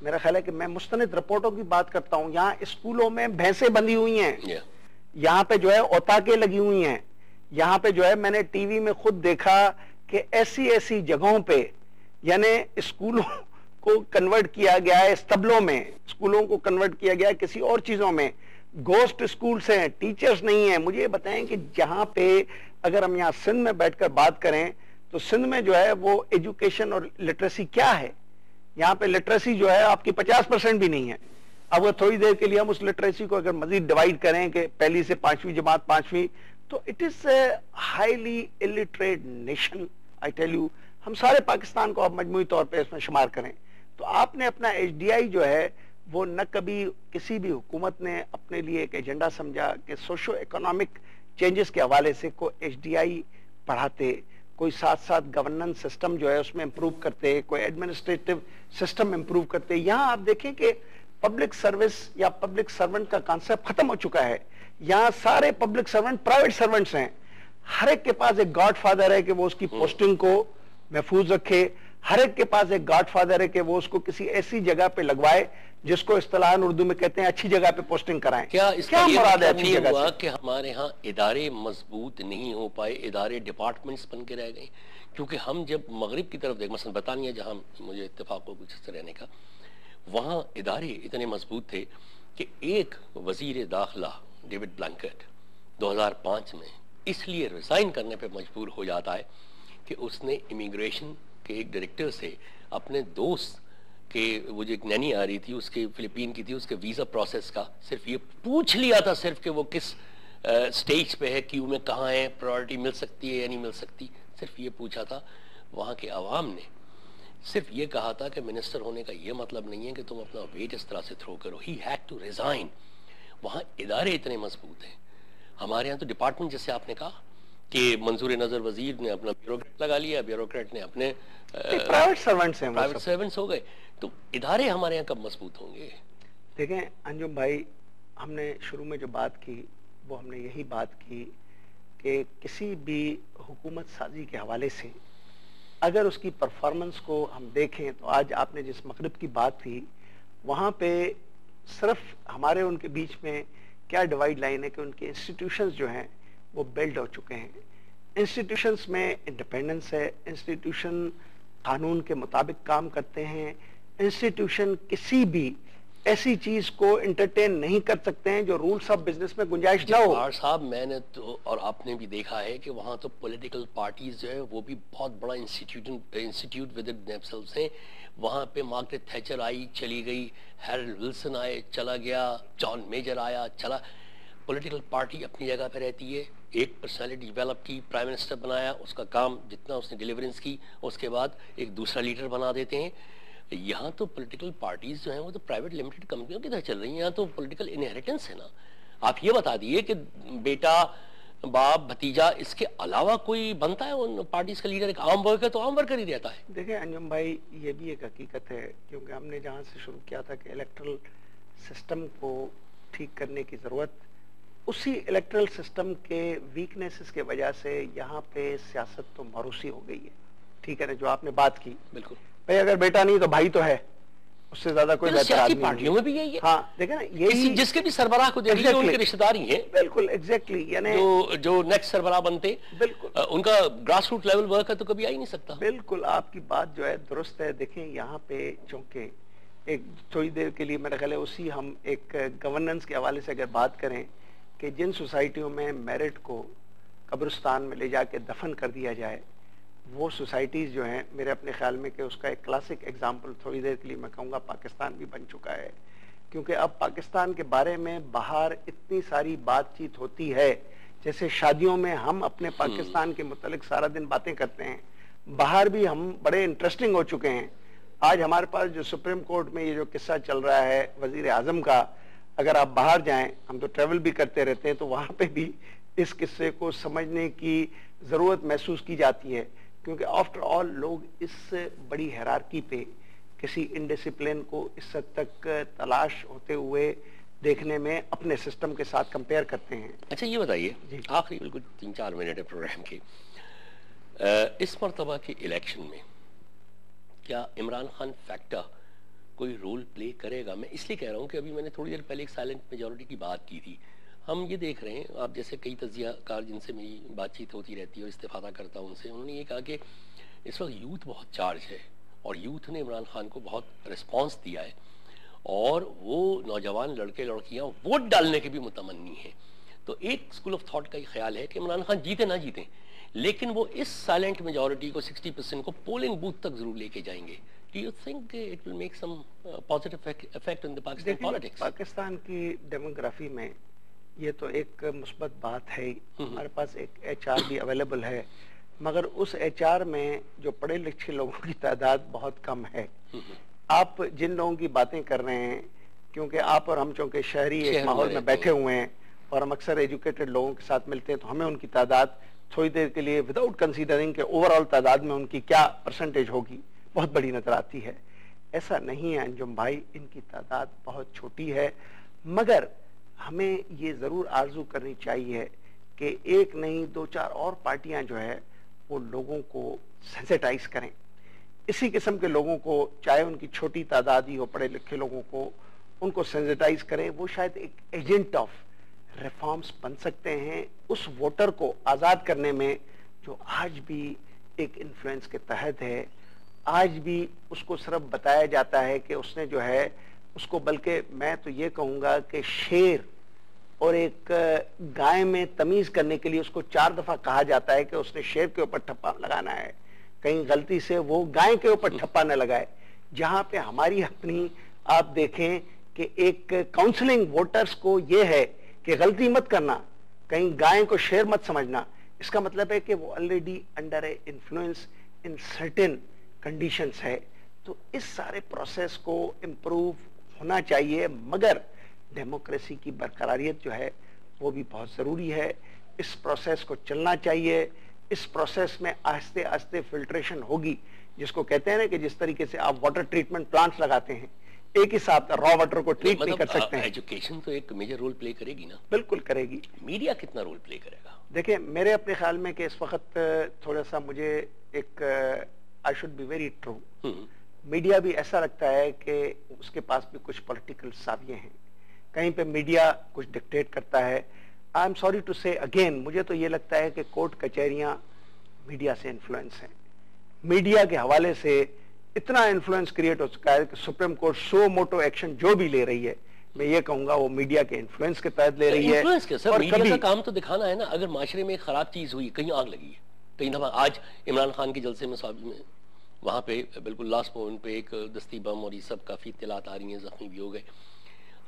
मेरा ख्याल है कि मैं मुस्तनिद रिपोर्टों की बात करता हूं, यहाँ स्कूलों में भैंसें बंधी हुई हैं, यहाँ पे जो है औताकें लगी हुई हैं, यहाँ पे जो है मैंने टीवी में खुद देखा कि ऐसी ऐसी जगहों पे यानी स्कूलों को कन्वर्ट किया गया है, स्तबलों में स्कूलों को कन्वर्ट किया गया है किसी और चीजों में, गोस्ट स्कूल्स हैं, टीचर्स नहीं है। मुझे ये बताएं कि जहां पे अगर हम यहाँ सिंध में बैठकर बात करें तो सिंध में जो है वो एजुकेशन और लिटरेसी क्या है, यहाँ पे लिटरेसी जो है आपकी 50% भी नहीं है। अब अगर थोड़ी देर के लिए हम उस लिटरेसी को अगर मजीद डिवाइड करें कि पहली से पांचवी जमात पांचवी, तो it is highly illiterate nation. I tell you, हम सारे पाकिस्तान को आप मजमूई तौर पे इसमें शुमार करें तो आपने अपना HDI जो है वो न कभी किसी भी हुकूमत ने अपने लिए एक एजेंडा समझा कि सोशो इकोनॉमिक चेंजेस के हवाले से कोई HDI पढ़ाते, कोई साथ साथ गवर्नेंस सिस्टम जो है उसमें इंप्रूव करते, कोई एडमिनिस्ट्रेटिव सिस्टम इंप्रूव करते। यहाँ आप देखें कि पब्लिक सर्विस या पब्लिक सर्वेंट का कॉन्सेप्ट खत्म हो चुका है। यहाँ सारे पब्लिक सर्वेंट प्राइवेट सर्वेंट्स हैं, हर एक के पास एक गॉडफादर है कि वो उसकी पोस्टिंग को महफूज रखे, हर एक के पास एक गॉडफादर है कि वो उसको किसी ऐसी जगह पे लगवाए जिसको इस्तिलाहन उर्दू में कहते हैं अच्छी जगह पे पोस्टिंग कराएं। क्या मुराद है अच्छी जगह हुआ कि हमारे यहाँ इदारे मजबूत नहीं हो पाए, इदारे डिपार्टमेंट्स बन के रह गए? क्योंकि हम जब मगरिब की तरफ देख, मसलन बरतानिया जहाँ मुझे इत्तेफाक हो कुछ से रहने का, वहाँ इदारे इतने मजबूत थे कि एक वजीर दाखिला डेविड ब्लैंकेट 2005 में इसलिए रिजाइन करने पे मजबूर हो जाता है कि उसने इमिग्रेशन के एक डायरेक्टर से अपने दोस्त के, वो जो एक नैनी आ रही थी उसके फिलिपीन की थी, उसके वीज़ा प्रोसेस का सिर्फ ये पूछ लिया था सिर्फ कि वो किस स्टेज पे है, क्यू में कहाँ है, प्रायोरिटी मिल सकती है या नहीं मिल सकती, सिर्फ ये पूछा था। वहाँ के आवाम ने सिर्फ ये कहा था कि मिनिस्टर होने का ये मतलब नहीं है कि तुम अपना वेट इस तरह से थ्रो करो, ही हैड टू रिजाइन। वहाँ इदारे इतने मजबूत हैं। हमारे यहाँ तो डिपार्टमेंट, जैसे आपने कहा कि मंजूर नजर वजीर ने अपना ब्यूरोक्रेट लगा लिया, ब्यूरोक्रेट ने अपने प्राइवेट सर्वेंट्स हैं, प्राइवेट सर्वेंट्स हो गए, तो इदारे हमारे यहाँ कब मजबूत होंगे? देखें अंजुम भाई, हमने शुरू में जो बात की वो हमने यही बात की कि किसी भी हुकूमत साजी के हवाले से अगर उसकी परफॉर्मेंस को हम देखें तो आज आपने जिस मगरिब की बात थी वहाँ पे सिर्फ हमारे उनके बीच में क्या डिवाइड लाइन है कि उनके इंस्टीट्यूशंस जो हैं वो बिल्ड हो चुके हैं। इंस्टीट्यूशंस में इंडिपेंडेंस है, इंस्टीट्यूशन कानून के मुताबिक काम करते हैं, इंस्टीट्यूशन किसी भी ऐसी चीज को इंटरटेन नहीं कर सकते हैं जो रूल्स ऑफ बिजनेस में गुंजाइश ना हो। साहब, मैंने तो और आपने भी देखा है कि वहाँ तो पॉलिटिकल पार्टीज जो है वो भी बहुत बड़ा इंस्टीट्यूट विद देमसेल्व्स हैं। वहाँ पे मार्garet थैचर आई, चली गई, हैरल्ड विल्सन आए, चला गया, जॉन मेजर आया, चला। पॉलिटिकल पार्टी अपनी जगह पे रहती है, एक पर्सनालिटी डेवलप की, प्राइम मिनिस्टर बनाया, उसका काम जितना उसने डिलीवरेंस की, उसके बाद एक दूसरा लीडर बना देते हैं। यहाँ तो पॉलिटिकल पार्टीज जो हैं वो तो प्राइवेट लिमिटेड कंपनियों की तरह चल रही हैं। यहाँ तो पॉलिटिकल इनहेरिटेंस है ना। आप ये बता दिए कि बेटा, बाप, भतीजा, इसके अलावा कोई बनता है उन पार्टीज का लीडर? एक आम वर्कर तो आम वर्कर ही रहता है। देखिए अंजुम भाई, ये भी एक हकीकत है, क्योंकि हमने जहाँ से शुरू किया था कि इलेक्ट्रल सिस्टम को ठीक करने की जरूरत, उसी इलेक्ट्रल सिस्टम के वीकनेसेस के वजह से यहाँ पे सियासत तो मारूसी हो गई है। ठीक है ना, जो आपने बात की, बिल्कुल भाई, अगर बेटा नहीं तो भाई तो है, उससे ज्यादा कोई बेहतर आदमी पार्टियों में भी यही है। हाँ देखे ना, यही जिसके भी सरबराह को देखिए उनके रिश्तेदार ही हैं। बिल्कुल एग्जैक्टली, यानी जो नेक्स्ट सरबराह बनते, बिल्कुल उनका ग्रास रूट लेवल वर्क है तो कभी आ ही नहीं सकता। बिल्कुल आपकी बात जो है दुरुस्त है। देखें यहाँ पे चूंकि एक थोड़ी देर के लिए मेरा ख्याल है उसी हम एक गवर्नेंस के हवाले से अगर बात करें कि जिन सोसाइटियों में मेरिट को कब्रिस्तान में ले जाके दफन कर दिया जाए, वो सोसाइटीज़ जो हैं, मेरे अपने ख्याल में कि उसका एक क्लासिक एग्जाम्पल थोड़ी देर के लिए मैं कहूँगा पाकिस्तान भी बन चुका है। क्योंकि अब पाकिस्तान के बारे में बाहर इतनी सारी बातचीत होती है, जैसे शादियों में हम अपने पाकिस्तान के मुतालिक सारा दिन बातें करते हैं, बाहर भी हम बड़े इंटरेस्टिंग हो चुके हैं। आज हमारे पास जो सुप्रीम कोर्ट में ये जो किस्सा चल रहा है वजीर आजम का, अगर आप बाहर जाएं, हम तो ट्रेवल भी करते रहते हैं, तो वहाँ पे भी इस किस्से को समझने की ज़रूरत महसूस की जाती है। क्योंकि आफ्टर ऑल लोग इस बड़ी हैरारकी पे किसी इनडिसिप्लिन को इस हद तक तलाश होते हुए देखने में अपने सिस्टम के साथ कंपेयर करते हैं। अच्छा ये बताइए, आखिरी बिल्कुल 3-4 मिनट है प्रोग्राम की, इस मरतबा के इलेक्शन में क्या इमरान खान फैक्टर कोई रोल प्ले करेगा। मैं इसलिए कह रहा हूँ कि अभी मैंने थोड़ी देर पहले एक साइलेंट मेजॉरिटी की बात की थी। हम ये देख रहे हैं, आप जैसे कई तज्जियाकार जिनसे मेरी बातचीत होती रहती है और इस्तिफादा करता हूँ उनसे, उन्होंने ये कहा कि इस वक्त यूथ बहुत चार्ज है और यूथ ने इमरान खान को बहुत रिस्पॉन्स दिया है और वो नौजवान लड़के लड़कियां वोट डालने के भी मुतमन्नी हैं। तो एक स्कूल ऑफ थॉट का ये ख्याल है कि इमरान खान जीते ना जीते, लेकिन वो इस साइलेंट मेजॉरिटी को 60% को पोलिंग बूथ तक जरूर लेके जाएंगे। Do you think it will make some positive effect on the Pakistan politics? Pakistan की डेमोग्राफी में ये तो एक मुस्बत बात है ही। हमारे पास एक HR भी अवेलेबल है, मगर उस HR में जो पढ़े लिखे लोगों की तादाद बहुत कम है। आप जिन लोगों की बातें कर रहे हैं, क्योंकि आप और हम चूंकि शहरी एक माहौल में बैठे हुए हैं और हम अक्सर एजुकेटेड लोगों के साथ मिलते हैं, तो हमें उनकी तादाद थोड़ी देर के लिए विदाउट कंसीडरिंग के ओवरऑल तादाद में उनकी क्या परसेंटेज होगी बहुत बड़ी नजर आती है। ऐसा नहीं है अंजुम भाई, इनकी तादाद बहुत छोटी है, मगर हमें ये जरूर आरजू करनी चाहिए कि एक नहीं दो चार और पार्टियां जो है वो लोगों को सेंसिटाइज करें। इसी किस्म के लोगों को, चाहे उनकी छोटी तादाद ही हो, पढ़े लिखे लोगों को, उनको सेंसिटाइज करें। वो शायद एक एजेंट ऑफ रिफॉर्म्स बन सकते हैं उस वोटर को आजाद करने में जो आज भी एक इन्फ्लुएंस के तहत है। आज भी उसको सिर्फ बताया जाता है कि उसने जो है उसको, बल्कि मैं तो ये कहूंगा कि शेर और एक गाय में तमीज करने के लिए उसको 4 दफा कहा जाता है कि उसने शेर के ऊपर ठप्पा लगाना है, कहीं गलती से वो गाय के ऊपर ठप्पा न लगाए। जहां पे हमारी अपनी आप देखें कि एक काउंसलिंग वोटर्स को ये है कि गलती मत करना, कहीं गाय को शेर मत समझना। इसका मतलब है कि वो already under A influence in certain conditions है। तो इस सारे प्रोसेस को इम्प्रूव होना चाहिए, मगर डेमोक्रेसी की बरकरारियत जो है वो भी बहुत ज़रूरी है। इस प्रोसेस को चलना चाहिए। इस प्रोसेस में आहिस्ते आहिस्ते फिल्ट्रेशन होगी, जिसको कहते हैं ना कि जिस तरीके से आप वाटर ट्रीटमेंट प्लांट्स लगाते हैं, एक ही साथ रॉ वाटर को ट्रीट नहीं कर सकते हैं। एजुकेशन तो एक मेजर रोल प्ले करेगी ना? बिल्कुल करेगी। मीडिया कितना रोल प्ले करेगा? देखिए, मेरे अपने ख्याल में कि इस वक्त थोड़ा सा मुझे एक I should be very true, media भी ऐसा लगता है कि उसके पास भी कुछ पॉलिटिकल साविये हैं। कहीं पे मीडिया कुछ डिक्टेट करता है। आई एम सॉरी टू से अगेन, मुझे तो ये लगता है कि कोर्ट कचहरियां मीडिया से इन्फ्लुएंस हैं। मीडिया के हवाले से इतना इन्फ्लुएंस क्रिएट हो चुका है कि सुप्रीम कोर्ट सो मोटो एक्शन जो भी ले रही है, मैं ये कहूंगा वो मीडिया के इन्फ्लुएंस के तहत ले रही है। इन्फ्लुएंस के सर, मीडिया का काम तो दिखाना है ना। अगर माशरे में खराब चीज हुई, कहीं आग लगी है, कहीं दफा आज इमरान खान के जलसे में वहां पे बिल्कुल लास्ट मोमेंट पे एक दस्ती बम और ये सब काफी इत्तलात आ रही हैं, जख्मी भी हो गए।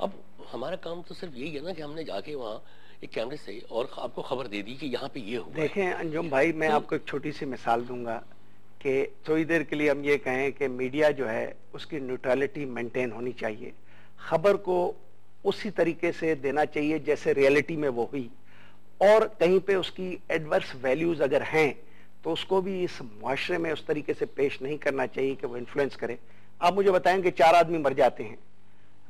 अब हमारा काम तो सिर्फ यही है ना कि हमने जाके वहाँ एक कैमरे से और आपको खबर दे दी कि यहाँ पे ये हुआ। देखें अंजुम भाई, मैं आपको एक छोटी सी मिसाल दूंगा कि थोड़ी देर के लिए हम ये कहें कि मीडिया जो है उसकी न्यूट्रलिटी मेंटेन होनी चाहिए। खबर को उसी तरीके से देना चाहिए जैसे रियलिटी में वो हुई, और कहीं पे उसकी एडवर्स वैल्यूज अगर हैं तो उसको भी इस मुआशरे में उस तरीके से पेश नहीं करना चाहिए कि वो इन्फ्लुएंस करे। आप मुझे बताएं कि 4 आदमी मर जाते हैं,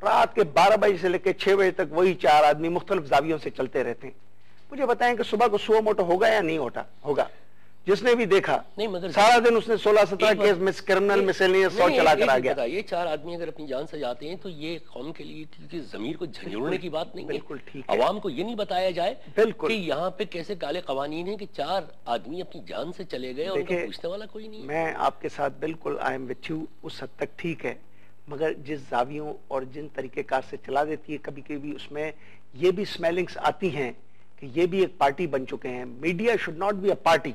रात के 12 बजे से लेकर 6 बजे तक वही 4 आदमी मुख्तलिफ जावियों से चलते रहते हैं। मुझे बताएं कि सुबह को सुओ मोटो होगा या नहीं होगा? जिसने भी देखा नहीं, मगर सारा दिन उसने 16-17 case miss criminal miscellaneous salt चला कर आ गया। ये 4 आदमी अगर अपनी जान से जाते हैं तो ये कौम के लिए जमीर को झंझोड़ने की बात नहीं है। बिल्कुल ठीक है। अवाम को ये नहीं बताया जाए बिल्कुल कि यहाँ पे कैसे काले कवानीन है कि 4 आदमी अपनी जान से चले गए और उनको पूछने वाला कोई नहीं। मैं आपके साथ बिल्कुल आई एम विथ यू, उस हद तक ठीक है, मगर जिस जावियों और जिन तरीकेकार से चला देती है, कभी कभी उसमें ये भी स्मेलिंग्स आती हैं कि ये भी एक पार्टी बन चुके हैं। Media should not be a party.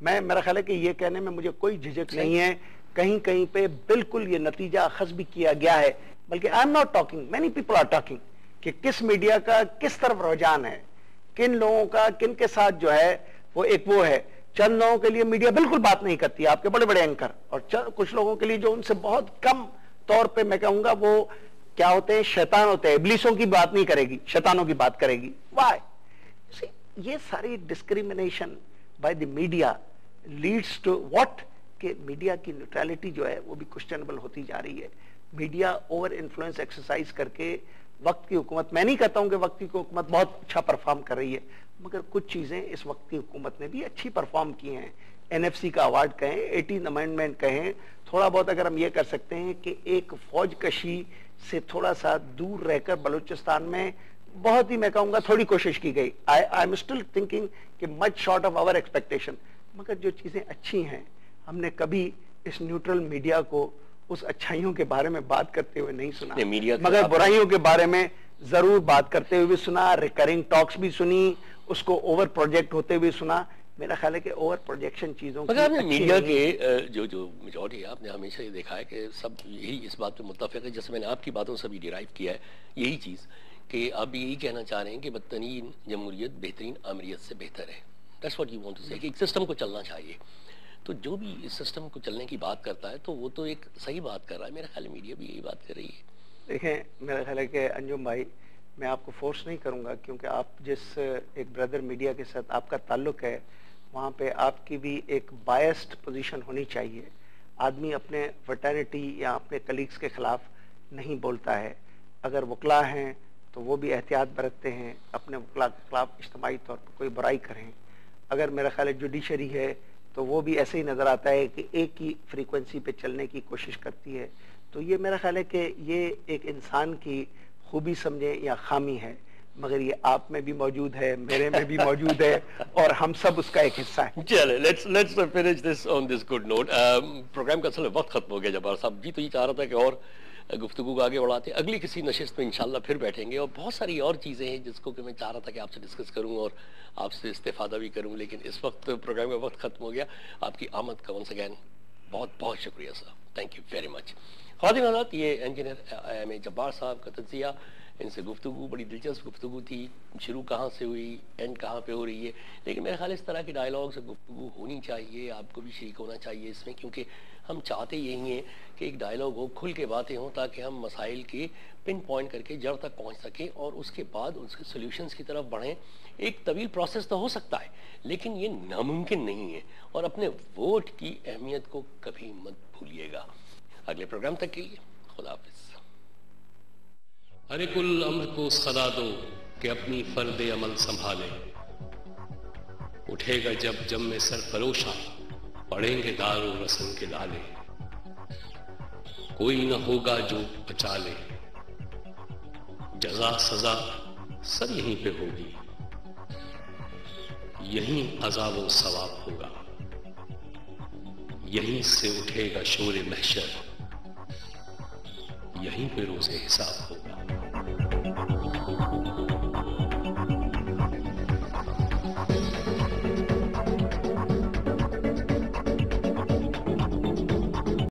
मेरा ख्याल है कि ये कहने में मुझे कोई झिझक नहीं है। कहीं कहीं पे बिल्कुल ये नतीजा अखज़ भी किया गया है, बल्कि I am not talking, many people are talking कि किस मीडिया का किस तरफ रुझान है, किन लोगों का किन के साथ जो है वो एक वो है। चंद लोगों के लिए मीडिया बिल्कुल बात नहीं करती, आपके बड़े बड़े एंकर, और कुछ लोगों के लिए जो उनसे बहुत कम तौर पे मैं कहूंगा वो क्या होते हैं, शैतान होते हैं, इब्लीसों की बात नहीं करेगी, शैतानों की बात करेगी। वाई? ये सारी discrimination by the media leads to what, कि मीडिया की न्यूट्रलिटी जो है वो भी क्वेश्चनेबल होती जा रही है। मीडिया ओवर इन्फ्लुएंस एक्सरसाइज करके वक्त की हुकूमत, मैं नहीं कहता हूं कि वक्त की हुकूमत बहुत अच्छा परफॉर्म कर रही है, मगर कुछ चीजें इस वक्त की हुकूमत ने भी अच्छी परफॉर्म की हैं। NFC का अवार्ड कहें, 18 अमेंडमेंट कहें, थोड़ा बहुत अगर हम ये कर सकते हैं कि एक फौज कशी से थोड़ा सा दूर रहकर बलूचिस्तान में बहुत ही, मैं कहूंगा, थोड़ी कोशिश की गई। आई एम स्टिल थिंकिंग कि much short of our expectation, मगर जो चीजें अच्छी हैं हमने कभी इस न्यूट्रल मीडिया को उस अच्छाइयों के बारे में बात करते हुए नहीं सुना, मगर बुराइयों के बारे में जरूर बात करते हुए सुना, रिकरिंग टॉक्स भी सुनी, उसको ओवर प्रोजेक्ट होते हुए सुना। मेरा ख्याल है कि ओवर प्रोजेक्शन चीजों की आपने मीडिया के जो मेजॉरिटी है, आपने हमेशा ये देखा है कि सब यही इस बात पे मुत्तफिक है, जैसे मैंने आपकी बातों से भी डिराइव किया है यही चीज कि आप यही कहना चाह रहे हैं कि बदतरीन जमहूरियत बेहतरीन अमरीत से बेहतर है। That's what you want to say, कि एक सिस्टम को चलना चाहिए। तो जो भी इस सिस्टम को चलने की बात करता है तो वो तो एक सही बात कर रहा है। मेरा ख्याल है मीडिया भी यही बात कर रही है। देखें, मेरा ख्याल है कि अंजुम भाई, मैं आपको फोर्स नहीं करूंगा, क्योंकि आप जिस एक ब्रदर मीडिया के साथ आपका ताल्लुक है, वहाँ पे आपकी भी एक बायस्ड पोजीशन होनी चाहिए। आदमी अपने फ्रेटर्निटी या अपने कलीग्स के खिलाफ नहीं बोलता है। अगर वकला हैं तो वो भी एहतियात बरतते हैं, अपने वकला के खिलाफ इज्तिमाई तौर पर कोई बुराई करें। अगर मेरा ख्याल है जुडिशरी है तो वो भी ऐसे ही नज़र आता है कि एक ही फ्रीक्वेंसी पे चलने की कोशिश करती है। तो ये मेरा ख्याल है कि ये एक इंसान की खूबी समझे या खामी है, मगर ये आप में भी मौजूद है, मेरे में भी मौजूद है, और हम सब उसका एक हिस्सा है। चले, let's finish this on this good note. Program का असल वक्त खत्म हो गया जब्बार साहब जी, तो ये चाह रहा था कि और गुफ्तगू को आगे बढ़ाते, अगली किसी नशिस्त में इंशाल्लाह फिर बैठेंगे, और बहुत सारी और चीज़ें हैं जिसको कि मैं चाह रहा था कि आपसे डिस्कस करूं और आपसे इस्तेफादा भी करूं, लेकिन इस वक्त प्रोग्राम का वक्त खत्म हो गया। आपकी आमद का वंस अगैन बहुत बहुत शुक्रिया sir, thank you very much. ख़वातीन हज़रात, ये इंजीनियर IIM जब्बार साहब का तज़किया, इनसे गुफ्तगू बड़ी दिलचस्प गुफ्तगू थी। शुरू कहाँ से हुई, एंड कहाँ पे हो रही है, लेकिन मेरे ख्याल इस तरह की डायलॉग से गुफ्तगू होनी चाहिए, आपको भी शरीक होना चाहिए इसमें, क्योंकि हम चाहते यही हैं कि एक डायलॉग हो, खुल के बातें हों, ताकि हम मसाइल के पिन पॉइंट करके जड़ तक पहुँच सकें और उसके बाद उसके सोल्यूशंस की तरफ बढ़ें। एक तवील प्रोसेस तो हो सकता है, लेकिन ये नामुमकिन नहीं है, और अपने वोट की अहमियत को कभी मत भूलिएगा। अगले प्रोग्राम तक के लिए खुदा हाफिज़। हर कुल अम्र को सदा दो कि अपनी फर्द अमल संभाले, उठेगा जब जम में सरफरोशा, पड़ेंगे दारो रस्म के लाले, कोई न होगा जो बचा ले, जजा सजा सब यहीं पे होगी, यहीं अज़ाब व सवाब होगा, यहीं से उठेगा शोर महशर, यहीं पे रोज़े हिसाब होगा।